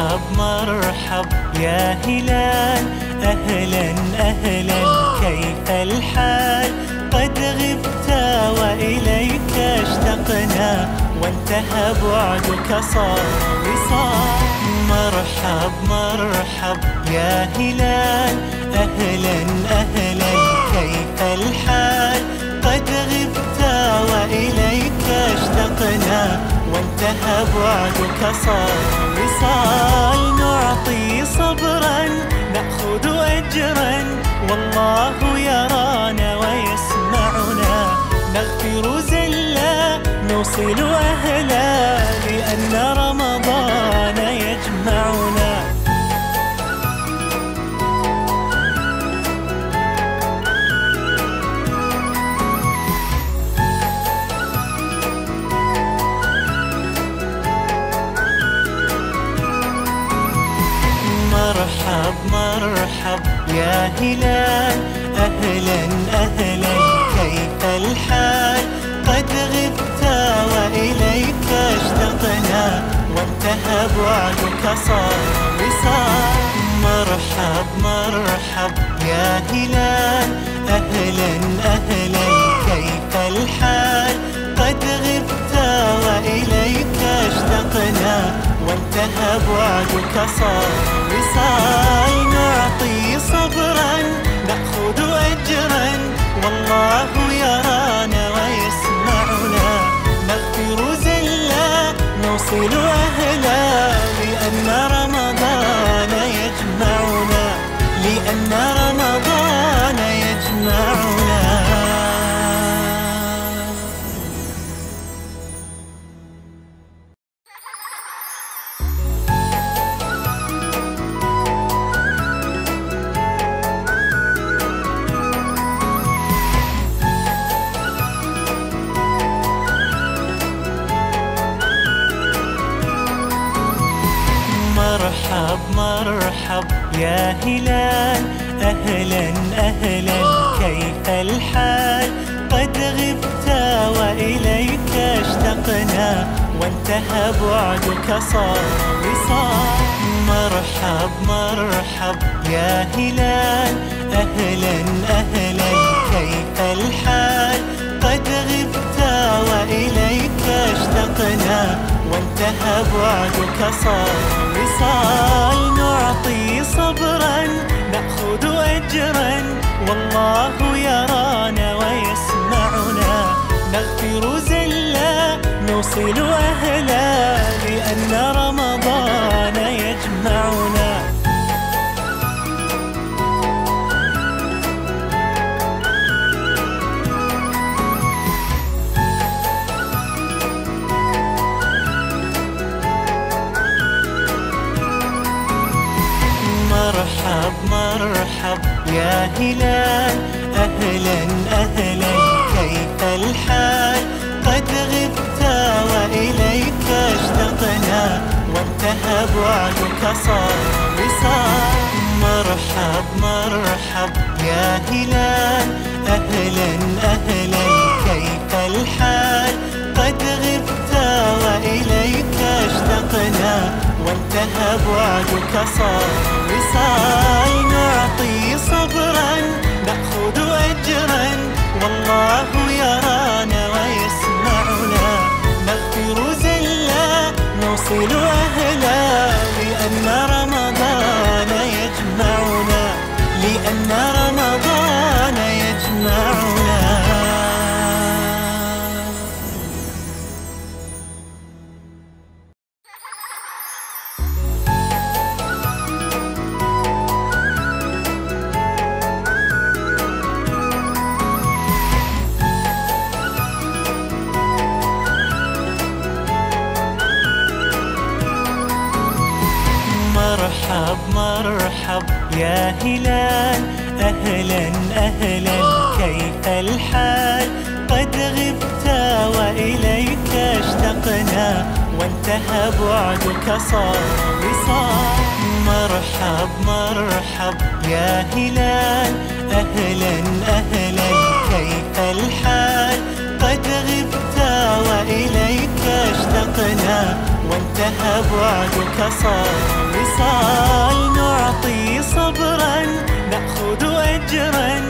مرحب مرحب يا هلال، أهلا أهلا كيف الحال؟ قد غبت وإليك اشتقنا، وانتهى بعدك صار وصال. مرحب مرحب يا هلال، أهلا أهلا كيف الحال؟ قد غبت وإليك اشتقنا، وانتهى بعدك صار وصال. نعطي صبرا نأخذ أجرا، والله يرانا ويسمعنا. نغفر زلا نوصل أهلا، لأن رمضان يجمعنا. مرحب مرحب يا هلال، أهلا أهلا كيف الحال؟ قد غبت وإليك اشتقنا، وانتهى بعدك صار وصال. مرحب مرحب يا هلال، أهلا أهلا كيف الحال؟ قد غبت وإليك اشتقنا، وانتهى بعدك صار وصال. نعطي صبرا نأخذ أجرا، والله يرانا ويسمعنا. نغفر زلا نوصل أهلا، لأن رمضان يجمعنا، لأن رمضان يجمعنا. مرحب مرحب يا هلال، أهلا أهلا كيف الحال؟ قد غبت وإليك اشتقنا، وانتهى بعدك صار وصال. مرحب مرحب يا هلال، أهلا أهلا كيف الحال؟ قد غبت وإليك اشتقنا، وانتهى بعدك صار وصال. نعطي صبرا نأخذ أجرا، والله يرانا ويسمعنا. نغفر زلا نوصل أهلا، لأن رمضان يجمعنا. مرحب مرحب يا هلال، أهلا أهلا كيف الحال؟ قد غبت وإليك اشتقنا، وانتهى بعدك صار وصال. مرحب مرحب يا هلال، أهلا أهلا كيف الحال؟ قد غبت وإليك اشتقنا، وانتهى بعدك صار وصال. نعطي صبرا نأخذ أجرا، والله يرانا ويسمعنا. نغفر زلا نوصل أهلا، لأن رمضان يجمعنا، لأن رمضان يجمعنا. مرحب مرحب يا هلال، أهلا أهلا كيف الحال؟ قد غبت وإليك اشتقنا، وانتهى بعدك صار وصال. مرحب مرحب يا هلال، أهلا أهلا كيف الحال؟ قد غبت وإليك اشتقنا، انتهى بعدك صار وصال، نعطي صبرا نأخذ أجرا